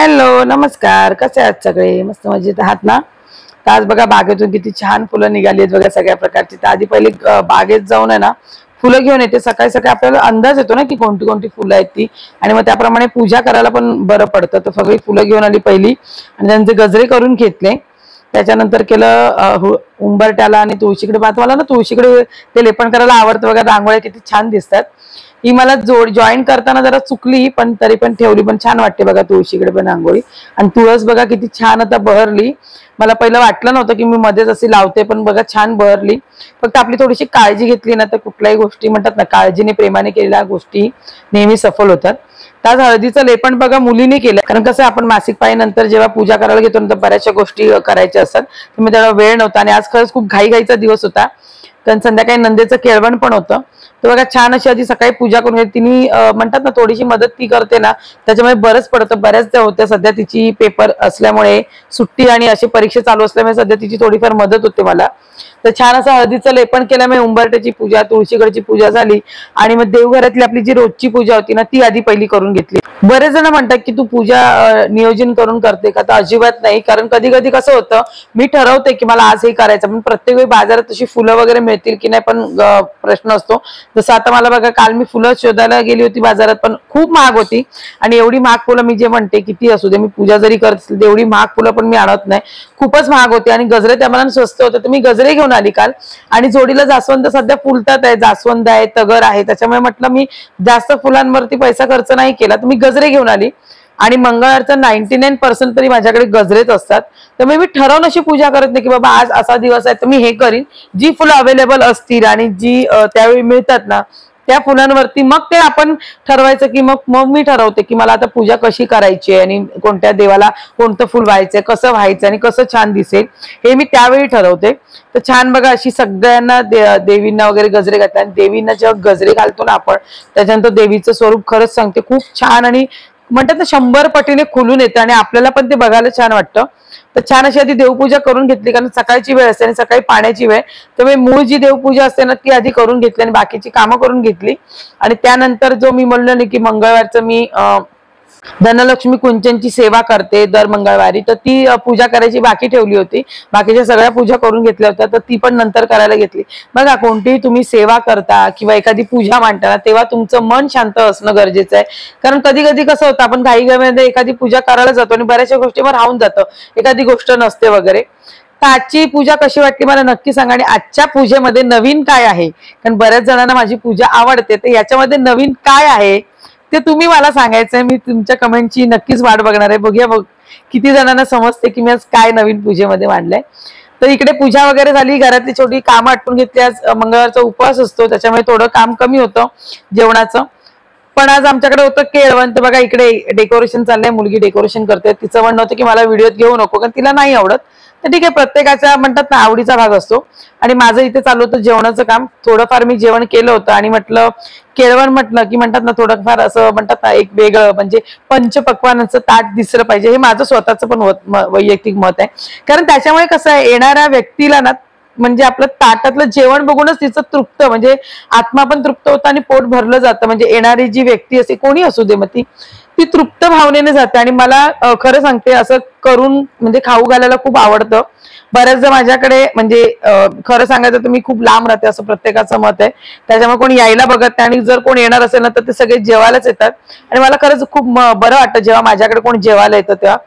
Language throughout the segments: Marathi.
हॅलो नमस्कार, कसे आहात सगळे? मस्त मजेत आहात ना? तर आज बघा बागेतून किती छान फुलं निघाली आहेत बघा सगळ्या प्रकारची। तर आधी पहिले बागेत जाऊन आहे ना फुलं घेऊन येते। सकाळी सकाळी आपल्याला अंदाज येतो ना की कोणती कोणती फुलं आहेत ती, आणि मग त्याप्रमाणे पूजा करायला पण बरं पडतं। तर सगळी फुलं घेऊन आली पहिली आणि त्यांचे गजरे करून घेतले। त्याच्यानंतर केलं उंबरट्याला आणि तुळशीकडे मला ना तुळशीकडे ते लेपन करायला आवडतं बघा। रांगोळ्या किती छान दिसतात। ही मला जॉईन करताना जरा चुकली, पण तरी पण ठेवली, पण छान वाटते बघा तुळशीकडे पण रांगोळी। आणि तुळस बघा किती छान आता बहरली। मला पहिलं वाटलं नव्हतं की मी मध्येच अशी लावते, पण बघा छान बहरली। फक्त आपली थोडीशी काळजी घेतली ना तर कुठल्याही गोष्टी म्हणतात ना काळजीने प्रेमाने केलेल्या गोष्टी नेहमी सफल होतात। तर हळदीचं लेपन बघा मुलीने केलं, कारण कसं आपण मासिक पाळीनंतर जेव्हा पूजा करायला घेतो ना तर बऱ्याचशा गोष्टी करायच्या असतात। तर मी त्याला वेळ नव्हता आणि आज खरंच खूप घाईघाईचा दिवस होता, कारण संध्याकाळी नंदेचं केळवण पण होतं। तर बघा छान अशी आधी सकाळी पूजा करून घेतली। तिने म्हणतात ना थोडीशी मदत ती करते ना त्याच्यामुळे बरंच पडतं। बऱ्याचदा होत्या सध्या तिची पेपर असल्यामुळे सुट्टी आणि अशी परीक्षा चालू असल्यामुळे सध्या तिची थोडीफार मदत होते मला। तर छान असं हळदीचं लेपन केल्यामुळे उंबरट्याची पूजा, तुळशीकडची पूजा झाली आणि मग देवघरातली आपली जी रोजची पूजा होती ना ती आधी पहिली करून घेतली। बरेच जण म्हणतात की तू पूजा नियोजन करून करते का? तर अजिबात नाही, कारण कधी कधी कसं होतं मी ठरवते की मला आज हे करायचं, पण प्रत्येक वेळी बाजारात तशी फुलं वगैरे मिळतील की नाही पण प्रश्न असतो। जसं आता मला बघा काल मी फुलं शोधायला गेली होती बाजारात, पण खूप महाग होती। आणि एवढी महाग फुलं मी जे म्हणते किती असू दे मी पूजा जरी करत असेल तेवढी महाग फुलं पण मी आणत नाही, खूपच महाग होती। आणि गजरे त्यामुळे स्वस्त होते, तर मी गजरे घेऊन आली काल। आणि जोडीला जास्वंद सध्या फुलतात आहे, जास्वंद आहे, तगर आहे, त्याच्यामुळे म्हटलं मी जास्त फुलांवरती पैसा खर्च नाही केला, तर मी गजरे घेऊन आली। आणि मंगळवारचं 99% तरी माझ्याकडे गजरेच असतात। तर मी ठरवून अशी पूजा करत नाही की बाबा आज असा दिवस आहे तर मी हे करीन। जी फुलं अवेलेबल असतील आणि जी त्यावेळी मिळतात ना त्या फुलांवरती मग ते आपण ठरवायचं की मग मी ठरवते की मला आता पूजा कशी करायची आणि कोणत्या देवाला कोणतं फुल व्हायचंय, कसं व्हायचं आणि कसं छान दिसेल हे मी त्यावेळी ठरवते। तर छान बघा अशी सगळ्यांना देवींना वगैरे गजरे घालतात। आणि देवींना जेव्हा गजरे घालतो ना आपण त्याच्यानंतर देवीचं स्वरूप खरंच सांगते खूप छान आणि म्हणतात ना 100 पटीने खुलून येतं आणि आपल्याला पण ते बघायला छान वाटतं। तर छान अशी आधी देवपूजा करून घेतली, कारण सकाळची वेळ असते आणि सकाळी पाण्याची वेळ, त्यामुळे मूळ जी देवपूजा असते ना ती आधी करून घेतली आणि बाकीची कामं करून घेतली। आणि त्यानंतर जो मी म्हणलं नाही की मंगळवारचं मी धनलक्ष्मी कुंचनची सेवा करते दर मंगळवारी, तर ती पूजा करायची बाकी ठेवली होती। बाकीच्या सगळ्या पूजा करून घेतल्या होत्या, तर ती पण नंतर करायला घेतली। बघा कोणतीही तुम्ही सेवा करता किंवा एखादी पूजा मांडता तेव्हा तुमचं मन शांत असणं गरजेचं आहे। कारण कधी कधी कसं होतं आपण घाईघाईमध्ये एखादी पूजा करायला जातो आणि बऱ्याचशा गोष्टीवर राहून जातं, एखादी गोष्ट नसते वगैरे। तर आजची पूजा कशी वाटली मला नक्की सांगा, आणि आजच्या पूजेमध्ये नवीन काय आहे, कारण बऱ्याच जणांना माझी पूजा आवडते, तर याच्यामध्ये नवीन काय आहे ते तुम्ही मला सांगायचंय। मी तुमच्या कमेंटची नक्कीच वाट बघणार आहे। बघूया किती जणांना समजते की मी आज काय नवीन पूजेमध्ये मांडलंय। तर इकडे पूजा वगैरे झाली, घरातली छोटी कामं आटपून घेतली। आज मंगळवारचा उपवास असतो त्याच्यामुळे थोडं काम कमी होतं जेवणाचं, पण आज आमच्याकडे होतं केळवण। तर बघा इकडे डेकोरेशन चाललंय, मुलगी डेकोरेशन करते। तिचं म्हणणं होतं की मला व्हिडिओत घेऊ नको, कारण तिला नाही आवडत। तर ठीक आहे, प्रत्येकाचा म्हणतात ना आवडीचा भाग असतो। आणि माझं इथे चालू होतं जेवणाचं काम, थोडंफार मी जेवण केलं होतं आणि म्हटलं केळवण म्हटलं की म्हणतात ना थोडंफार असं म्हणतात ना एक वेगळं म्हणजे पंचपक्वानाचं ताट दिसलं पाहिजे, हे माझं स्वतःचं पण वैयक्तिक मत आहे। कारण त्याच्यामुळे कसं आहे येणाऱ्या व्यक्तीला ना म्हणजे आपलं ताटातलं जेवण बघूनच तिचं तृप्त म्हणजे आत्मा पण तृप्त होतं आणि पोट भरलं जातं। म्हणजे येणारी जी व्यक्ती असते कोणी असू दे मग ती तृप्त भावनेने जाते। आणि मला खरं सांगते असं करून म्हणजे खाऊ घालायला खूप आवडतं। बऱ्याचदा माझ्याकडे म्हणजे खरं सांगायचं तर मी खूप लांब राहते असं प्रत्येकाचं मत आहे, त्याच्यामुळे कोणी यायला बघत नाही। आणि जर कोण येणार असेल ना तर ते सगळे जेवायलाच येतात आणि मला खरंच खूप बरं वाटतं जेव्हा माझ्याकडे कोण जेवायला येतं तेव्हा।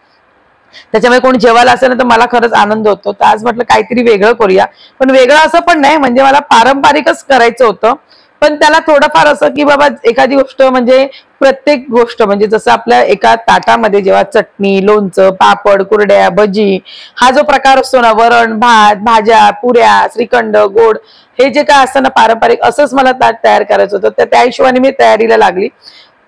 त्याच्यामुळे कोणी जेवायला असेल ना तर मला खरंच आनंद होतो। तर आज म्हटलं काहीतरी वेगळं करूया, पण वेगळं असं पण नाही म्हणजे मला पारंपरिकच करायचं होतं, पण त्याला थोडंफार असं की बाबा एखादी गोष्ट म्हणजे प्रत्येक गोष्ट म्हणजे जसं आपल्या एका ताटामध्ये जेव्हा चटणी, लोणचं, पापड, कुरड्या, भजी हा जो प्रकार असतो ना, वरण भात, भाज्या, पुऱ्या, श्रीखंड, गोड, हे जे काय असतं ना पारंपरिक, असंच मला ताट तयार करायचं होतं। तर त्या हिशोबाने मी तयारीला लागली।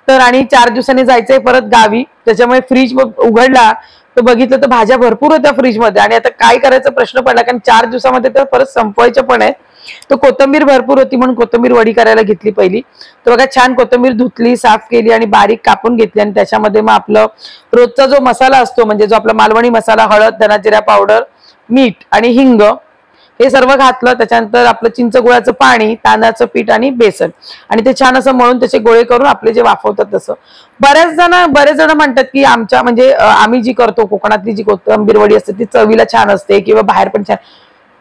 तर आणि 4 दिवसांनी जायचंय परत गावी, त्याच्यामुळे फ्रीज उघडला तर बघितलं तर भाज्या भरपूर होत्या फ्रीजमध्ये आणि आता काय करायचा प्रश्न पडला, कारण 4 दिवसामध्ये तर परत संपवायच्या पण आहे। तर कोथिंबीर भरपूर होती म्हणून कोथिंबीर वडी करायला घेतली पहिली। तर बघा छान कोथिंबीर धुतली, साफ केली आणि बारीक कापून घेतली आणि त्याच्यामध्ये मग आपलं रोजचा जो मसाला असतो म्हणजे जो आपला मालवणी मसाला, हळद, धना जिरा पावडर, मीठ आणि हिंग हे सर्व घातलं. त्याच्यानंतर आपलं चिंच गुळाचं पाणी, तांदळाचं पीठ आणि बेसन, आणि ते छान असं मळून त्याचे गोळे करून आपले जे वाफवतात तसं. बरेच जण म्हणतात की आमच्या म्हणजे आम्ही जी करतो कोकणातली जी कोथिंबीर वडी असते ती चवीला छान असते किंवा बाहेर पण छान,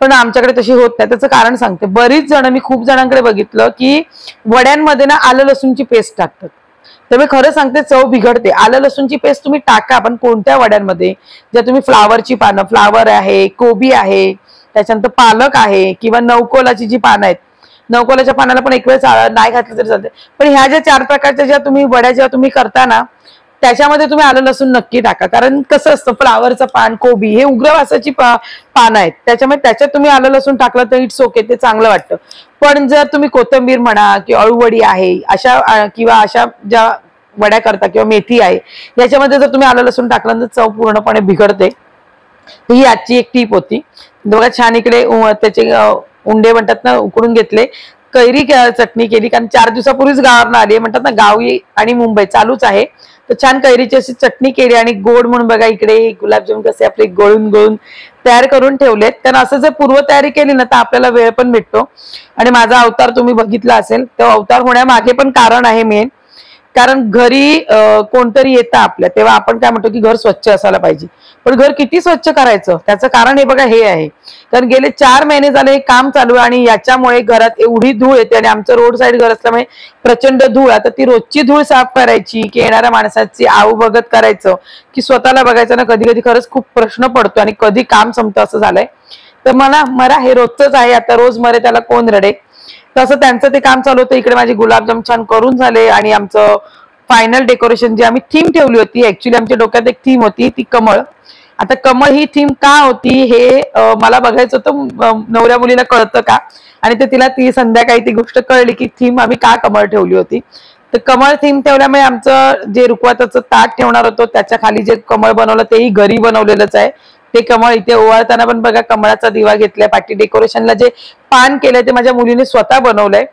पण आमच्याकडे तशी होत नाही. त्याचं कारण सांगते. बरीच जण, मी खूप जणांकडे बघितलं की वड्यांमध्ये ना आलं लसूणची पेस्ट टाकतात. तर मी खरं सांगते चव बिघडते. आलं लसूणची पेस्ट तुम्ही टाका, पण कोणत्या वड्यांमध्ये? ज्या तुम्ही फ्लावरची पानं, फ्लावर आहे, कोबी आहे, त्याच्यानंतर पालक आहे, किंवा नवकोलाची जी पानं आहेत, नवकोलाच्या पानाला पण एक वेळ नाही घातलं तरी चालते. पण ह्या ज्या 4 प्रकारच्या ज्या तुम्ही वड्या जेव्हा तुम्ही करता ना, त्याच्यामध्ये तुम्ही आलं लसूण नक्की टाका. कारण कसं असतं, फ्लावरचं पान, कोबी हे उग्र वासाची पानं आहेत, त्याच्यामुळे त्याच्यात तुम्ही आलं लसूण टाकलं तर इट्स ओके, ते चांगलं वाटतं. पण जर तुम्ही कोथिंबीर म्हणा किंवा अळूवडी आहे अशा किंवा अशा ज्या वड्या करता किंवा मेथी आहे, याच्यामध्ये जर तुम्ही आलं लसूण टाकलं तर चव पूर्णपणे बिघडते. ही आजची एक टीप होती. बघा छान इकडे त्याचे उंडे म्हणतात ना उकडून घेतले. कैरी चटणी केली, कारण 4 दिवसापूर्वीच गावावरून आली, म्हणतात ना गावी आणि मुंबई चालूच आहे. तर छान कैरीची अशी चटणी केली, आणि गोड म्हणून बघा इकडे गुलाबजामुन कसे आपले गळून तयार करून ठेवलेत. कारण असं जर पूर्व तयारी केली ना तर आपल्याला वेळ पण भेटतो. आणि माझा अवतार तुम्ही बघितला असेल, तो अवतार होण्यामागे पण कारण आहे मेन. कारण घरी कोणतरी येतं आपल्या, तेव्हा आपण काय म्हणतो की घर स्वच्छ असायला पाहिजे. पण घर किती स्वच्छ करायचं त्याचं कारण हे बघा हे आहे. कारण गेले 4 महिने झाले हे काम चालू आहे, आणि याच्यामुळे घरात एवढी धूळ येते. आणि आमचं रोड साईड घर असल्यामुळे प्रचंड धूळ. आता ती रोजची धूळ साफ करायची की येणाऱ्या माणसाची आऊ बघत करायचं की स्वतःला बघायचं ना, कधी कधी खरंच खूप प्रश्न पडतो, आणि कधी काम संपतं असं झालंय. तर मरा हे रोजच आहे, आता रोज मरे त्याला कोण रडे. तसं त्यांचं ते काम चालू होतं. इकडे माझे गुलाबजाम छान करून झाले, आणि आमचं फायनल डेकोरेशन जे आम्ही थीम ठेवली होती, ऍक्च्युली आमच्या डोक्यात एक थीम होती ती कमळ. आता कमळ ही थीम का होती हे मला बघायचं होतं, नवऱ्या मुलीला कळतं का, आणि ते तिला ती संध्याकाळी ती गोष्ट कळली की थीम आम्ही का कमळ ठेवली होती. तर कमळ थीम ठेवल्यामुळे आमचं जे रुखवताचं ताट ठेवणार होतो त्याच्या खाली जे कमळ बनवलं तेही घरी बनवलेलंच आहे. ते कमळ इथे ओवाळताना पण बघा कमळाचा दिवा घेतलाय. पाठी डेकोरेशनला जे पान केलंय ते माझ्या मुलीने स्वतः बनवलंय.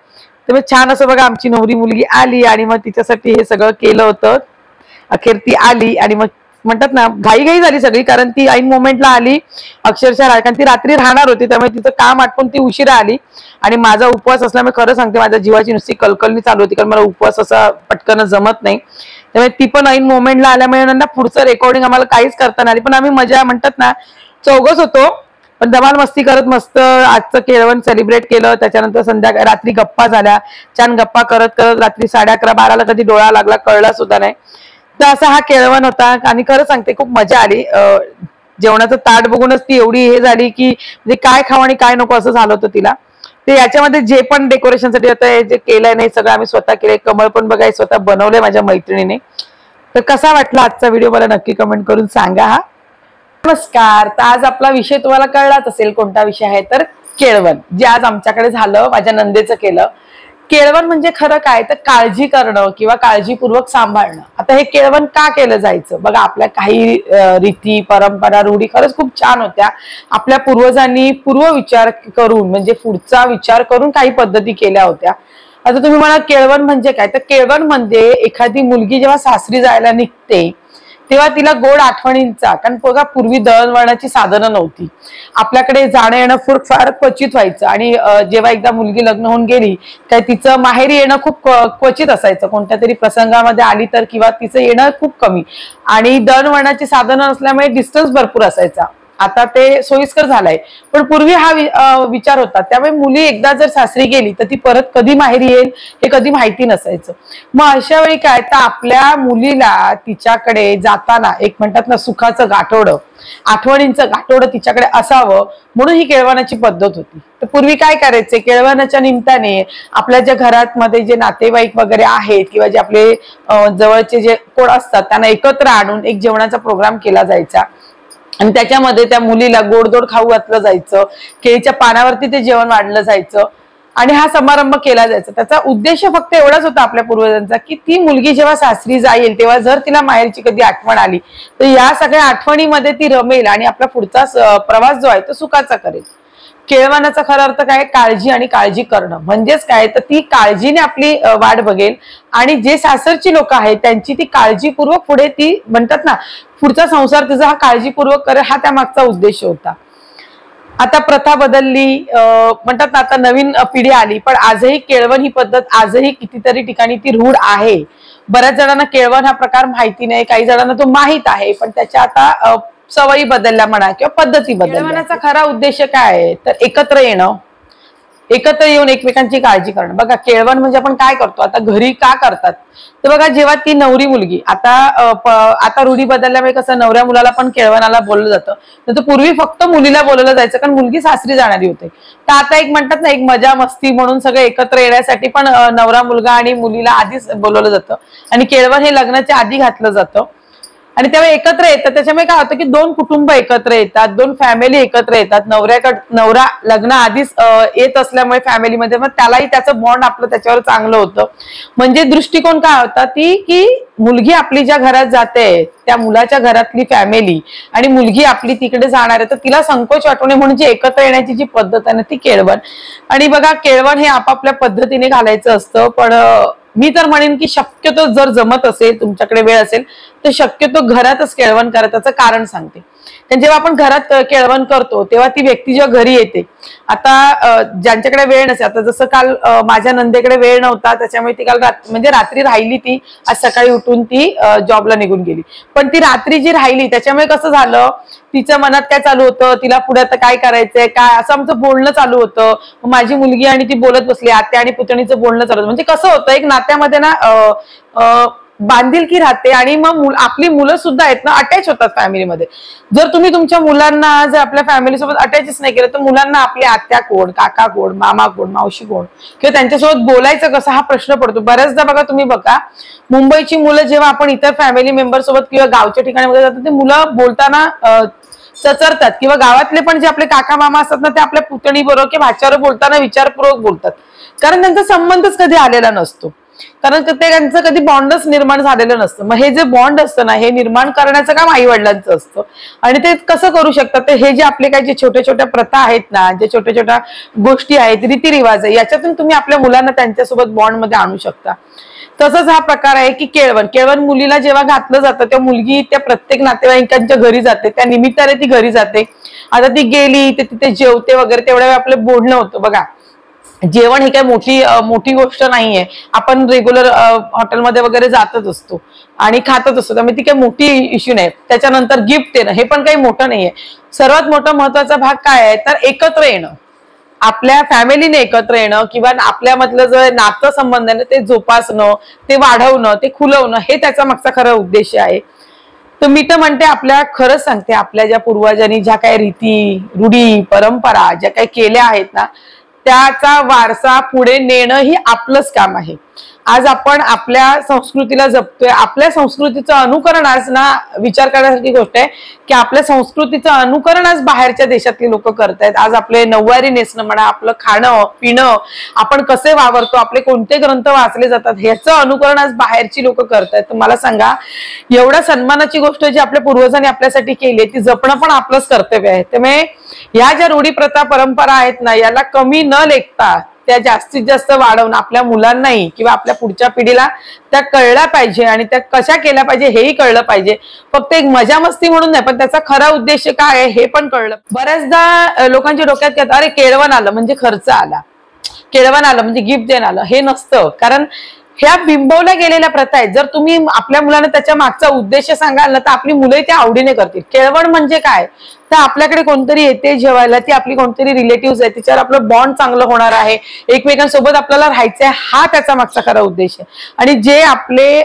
तर छान असं बघा आमची नवरी मुलगी आली, आणि मग तिच्यासाठी हे सगळं केलं होतं. अखेर ती आली, आणि मग म्हणतात ना घाई झाली सगळी, कारण ती ऐन मोमेंटला आली अक्षरशः. कारण ती रात्री राहणार होती, त्यामुळे तिचं काम आटपून ती उशिरा आली. आणि माझा उपवास असल्यामुळे खरं सांगते माझ्या जीवाची नुसती कलकलनी चालू होती, कारण मला उपवास असा पटकन जमत नाही. त्यामुळे ती पण ऐन मोमेंटला आल्यामुळे ना पुढचं रेकॉर्डिंग आम्हाला काहीच करता नाही आली. पण आम्ही मजा म्हणतात ना चौघच होतो, पण धमाल मस्ती करत मस्त आजचं केळवण सेलिब्रेट केलं. त्याच्यानंतर रात्री गप्पा झाल्या. छान गप्पा करत करत रात्री 11:30-12ला कधी डोळा लागला कळला सुद्धा नाही. तर असा हा केळवण होता, आणि खरं सांगते खूप मजा आली. जेवणाचं ताट बघूनच ती एवढी हे झाली की म्हणजे काय खावं आणि काय नको असं झालं होतं तिला. ते याच्यामध्ये जे पण डेकोरेशनसाठी होतं जे केलंय नाही सगळं आम्ही स्वतः केलंय. कमळ पण बघा स्वतः बनवलंय माझ्या मैत्रिणीने. तर कसा वाटला आजचा व्हिडिओ मला नक्की कमेंट करून सांगा. हा नमस्कार. तर आज आपला विषय तुम्हाला कळलाच असेल कोणता विषय आहे, तर केळवण, जे आज आमच्याकडे झालं, माझ्या नंदेचं केलं. केळवण म्हणजे खरं काय तर काळजी करणं किंवा काळजीपूर्वक सांभाळणं. आता हे केळवण का केलं जायचं बघा, आपल्या काही रीती परंपरा रूढी खरंच खूप छान होत्या. आपल्या पूर्वजांनी पूर्व विचार करून म्हणजे पुढचा विचार करून काही पद्धती केल्या होत्या. आता तुम्ही म्हणा केळवण म्हणजे काय, तर केळवण म्हणजे एखादी मुलगी जेव्हा सासरी जायला निघते तेव्हा तिला गोड आठवणींचा, कारण बघा पूर्वी दळणवळणाची साधनं नव्हती, आपल्याकडे जाणं येणं फार क्वचित व्हायचं. आणि जेव्हा एकदा मुलगी लग्न होऊन गेली काय तिचं माहेरी येणं खूप क्वचित असायचं, कोणत्या तरी प्रसंगामध्ये आली तर, किंवा तिचं येणं खूप कमी. आणि दळणवळणाची साधनं नसल्यामुळे डिस्टन्स भरपूर असायचा. आता ते सोयीस्कर झालंय, पण पूर्वी हा विचार होता. त्यामुळे मुली एकदा जर सासरी गेली तर ती परत कधी माहेरी येईल हे कधी माहिती नसायचं. मग अशा वेळी काय तर आपल्या मुलीला तिच्याकडे जाताना एक म्हणतात ना सुखाचं गाठोडं, आठवणींचं गाठोडं तिच्याकडे असावं म्हणून ही केळवणाची पद्धत होती. तर पूर्वी काय करायचे, केळवणाच्या निमित्ताने आपल्या ज्या घरात मध्ये जे नातेवाईक वगैरे आहेत किंवा जे आपले जवळचे जे कोण असतात त्यांना एकत्र आणून एक जेवणाचा प्रोग्राम केला जायचा. आणि त्याच्यामध्ये त्या मुलीला गोडधोड खाऊ घातलं जायचं, केळीच्या पानावरती ते जेवण वाढलं जायचं, आणि हा समारंभ केला जायचा. त्याचा उद्देश फक्त एवढाच होता आपल्या पूर्वजांचा की ती मुलगी जेव्हा सासरी जाईल तेव्हा जर तिला माहेरची कधी आठवण आली तर या सगळ्या आठवणीमध्ये ती रमेल आणि आपला पुढचा प्रवास जो आहे तो सुखाचा करेल. केळवणाचा खरा अर्थ काय, काळजी आणि काळजी करणं. म्हणजेच काय तर ती काळजीने आपली वाट बघेल, आणि जे सासरची लोक आहेत त्यांची ती काळजीपूर्वक पुढे ती म्हणतात ना पुढचा संसार तिचा हा काळजीपूर्वक करेल, हा त्या मागचा उद्देश होता. आता प्रथा बदलली, म्हणतात ना आता नवीन पिढी आली, पण आजही केळवण ही पद्धत आजही कितीतरी ठिकाणी ती रूढ आहे. बऱ्याच जणांना केळवण हा प्रकार माहिती नाही, काही जणांना तो माहित आहे, पण त्याच्या आता सवयी बदलल्या म्हणा किंवा पद्धती बदलल्या. केळवणाचा खरा उद्देश काय आहे तर एकत्र येणं, एकत्र येऊन एकमेकांची काळजी करणं. बघा केळवण म्हणजे आपण काय करतो आता घरी का करतात तर बघा जेव्हा ती नवरी मुलगी आता रूढी बदलल्यामुळे कसं नवऱ्या मुलाला पण केळवणाला बोललं जातं, तर पूर्वी फक्त मुलीला बोलवलं जायचं कारण मुलगी सासरी जाणारी होते. तर आता एक म्हणतात ना एक मजा मस्ती म्हणून सगळे एकत्र येण्यासाठी पण नवरा मुलगा आणि मुलीला आधीच बोलवलं जातं आणि केळवण हे लग्नाच्या आधी घातलं जातं. आणि तेव्हा एकत्र येतात, त्याच्यामुळे काय होतं की दोन कुटुंब एकत्र येतात, दोन फॅमिली एकत्र येतात. नवरा लग्न आधीच येत असल्यामुळे फॅमिलीमध्ये मग त्यालाही त्याचं बॉन्ड आपलं त्याच्यावर चांगलं होतं. म्हणजे दृष्टिकोन काय होता ती की मुलगी आपली ज्या घरात जाते त्या मुलाच्या घरातली फॅमिली आणि मुलगी आपली तिकडे जाणार आहे तर तिला संकोच वाटू नये म्हणून जी एकत्र येण्याची जी पद्धत आहे ना ती केळवण. आणि बघा केळवण हे आपापल्या पद्धतीने घालायचं असतं, पण मी तर म्हणेन की शक्यतो जर जमत असेल तुमच्याकडे वेळ असेल तर शक्यतो घरातच केळवण करा. त्याचं कारण सांगते. तर जेव्हा आपण घरात केळवण करतो तेव्हा ती व्यक्ती जेव्हा घरी येते, आता ज्यांच्याकडे वेळ नसेल, आता जसं काल माझ्या नंदेकडे वेळ नव्हता त्याच्यामुळे ती काल म्हणजे रात्री राहिली, ती आज सकाळी उठून ती जॉबला निघून गेली. पण ती रात्री जी राहिली त्याच्यामुळे कसं झालं तिच्या मनात काय चालू होतं, तिला पुढे आता काय करायचंय काय असं आमचं बोलणं चालू होतं. माझी मुलगी आणि ती बोलत बसली, आत्या आणि पुतणीचं बोलणं चालू होतं. म्हणजे कसं होतं एक नात्यामध्ये ना बांधिलकी राहते आणि मग आपली मुलं सुद्धा आहेत ना अटॅच होतात फॅमिलीमध्ये. जर तुम्ही तुमच्या मुलांना जर आपल्या फॅमिलीसोबत अटॅचच नाही केलं तर मुलांना आपली आत्या कोण, काका कोण, मामा कोण, मावशी कोण किंवा त्यांच्यासोबत बोलायचं कसं हा प्रश्न पडतो. बऱ्याचदा बघा तुम्ही बघा मुंबईची मुलं जेव्हा आपण इतर फॅमिली मेंबर सोबत किंवा गावच्या ठिकाणी जातो ते मुलं बोलताना चचरतात किंवा गावातले पण जे आपले काका मामा असतात ना ते आपल्या पुतणी बरोबर किंवा भाच्यावर बोलताना विचारपूर्वक बोलतात, कारण त्यांचा संबंधच कधी आलेला नसतो, कारण ते त्यांचं कधी बॉन्डच निर्माण झालेलं नसतं. मग हे जे बॉन्ड असतं ना हे निर्माण करण्याचं काम आई वडिलांचं असतं. आणि ते कसं करू शकतात ते हे जे आपले काही जे छोट्या छोट्या प्रथा आहेत ना, जे छोट्या छोट्या गोष्टी आहेत, रीतिरिवाज आहे, याच्यातून तुम्ही आपल्या मुलांना त्यांच्यासोबत बॉन्ड मध्ये आणू शकता. तसंच हा प्रकार आहे की केळवण मुलीला जेव्हा घातलं जातं तेव्हा मुलगी त्या प्रत्येक नातेवाईकांच्या घरी जाते, त्या निमित्ताने ती घरी जाते. आता ती गेली ते तिथे जेवते वगैरे, तेवढ्या वेळ आपलं बोलणं होतं. बघा जेवण ही काही मोठी गोष्ट नाहीये, आपण रेग्युलर हॉटेलमध्ये वगैरे जातच असतो आणि खातच असतो, त्यामुळे ती काही मोठी इश्यू नाही. त्याच्यानंतर गिफ्ट देणं हे पण काही मोठं नाहीये. सर्वात मोठा महत्वाचा भाग काय आहे तर एकत्र येणं, आपल्या फॅमिलीने एकत्र येणं किंवा आपल्यामधलं जे नातं संबंध आहे ते जोपासणं, ते वाढवणं, ते खुलवणं हे त्याचा मागचा खरा उद्देश आहे. तर मी तर म्हणते खरंच सांगते आपल्या ज्या पूर्वजांनी ज्या काही रीती रूढी परंपरा ज्या काही केल्या आहेत ना त्याचा वारसा पुढे नेणं ही आपलंच काम आहे. आज आपण आपल्या संस्कृतीला जपतोय, आपल्या संस्कृतीचं अनुकरण आज ना विचार करण्यासारखी गोष्ट आहे की आपल्या संस्कृतीचं अनुकरण आज बाहेरच्या देशातली लोक करतायत. आज आपले नऊवारी नेसणं म्हणा, आपलं खाणं पिणं, आपण कसे वावरतो, आपले कोणते ग्रंथ वाचले जातात ह्याचं अनुकरण आज बाहेरची लोक करतायत. तर मला सांगा एवढ्या सन्मानाची गोष्ट जी आपल्या पूर्वजांनी आपल्यासाठी केली ती जपणं पण आपलंच कर्तव्य आहे. त्यामुळे या ज्या रूढी प्रथा परंपरा आहेत ना याला कमी न लेखता त्या जास्तीत जास्त वाढवणं आपल्या मुलांनाही किंवा आपल्या पुढच्या पिढीला त्या कळल्या पाहिजे आणि त्या कशा केल्या पाहिजे हेही कळलं पाहिजे. फक्त एक मजा मस्ती म्हणून नाही पण त्याचा खरा उद्देश काय आहे हे पण कळलं. बऱ्याचदा लोकांच्या डोक्यात येतं अरे केळवण आलं म्हणजे खर्च आला, केळवण आलं म्हणजे गिफ्ट देणं आलं, हे नसतं. कारण ह्या बिंबवल्या गेलेल्या प्रथा आहेत. जर तुम्ही आपल्या मुलांना त्याच्या मागचा उद्देश सांगाल ना तर आपली मुलंही त्या आवडीने करतील. केळवण म्हणजे काय तर आपल्याकडे कोणतरी येते जेवायला, ती आपली कोणतरी रिलेटिव्ह आहे, तिच्यावर आपलं बॉन्ड चांगलं होणार आहे, एकमेकांसोबत आपल्याला राहायचंय, हा त्याचा मागचा खरा उद्देश आहे. आणि जे आपले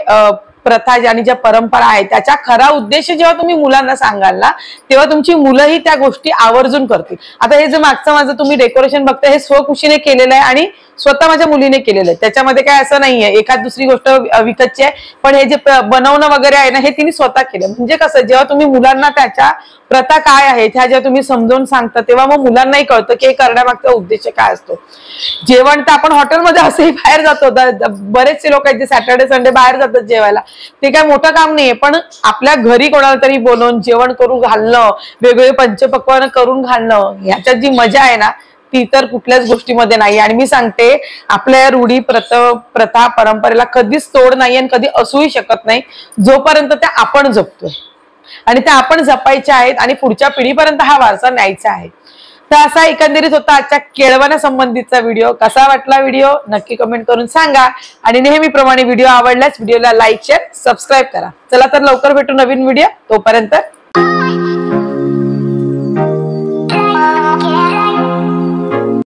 प्रथा आणि ज्या परंपरा आहेत त्याचा खरा उद्देश जेव्हा तुम्ही मुलांना सांगाल ना तेव्हा तुमची मुलंही त्या गोष्टी आवर्जून करतील. आता हे जे मागचं माझं तुम्ही डेकोरेशन बघताय हे स्वखुशीने केलेलं आहे आणि स्वतः माझ्या मुलीने केलेलं आहे. त्याच्यामध्ये काय असं नाहीये एखाद दुसरी गोष्ट विकतची आहे, पण हे जे बनवणं वगैरे आहे ना हे तिने स्वतः केलं. म्हणजे कसं जेव्हा तुम्ही मुलांना त्याच्या प्रथा काय आहेत ह्या जेव्हा तुम्ही समजावून सांगता तेव्हा मग मुलांनाही कळतं की हे करण्यामागचा उद्देश काय असतो. जेवण तर आपण हॉटेलमध्ये असंही बाहेर जातो, बरेचसे लोक आहेत जे सॅटर्डे संडे बाहेर जातात जेवायला, ते काय मोठं काम नाहीये. पण आपल्या घरी कोणाला तरी बोलवून जेवण करून घालणं, वेगवेगळे पंचपक्वान्न करून घालणं, ह्याच्यात जी मजा आहे ना ती तर कुठल्याच गोष्टीमध्ये नाही. आणि मी सांगते आपल्या रूढी प्रथा परंपरेला कधीच तोड नाही आणि कधी असूही शकत नाही जोपर्यंत त्या आपण जपतोय आणि त्या आपण जपायच्या आहेत आणि पुढच्या पिढीपर्यंत हा वारसा न्यायचा आहे. तर असा एकंदरीत होता आजच्या केळवणा संबंधीचा व्हिडिओ. कसा वाटला व्हिडिओ नक्की कमेंट करून सांगा आणि नेहमीप्रमाणे व्हिडिओ आवडल्यास व्हिडिओला लाईक शेअर सबस्क्राईब करा. चला तर लवकर भेटू नवीन व्हिडिओ. तोपर्यंत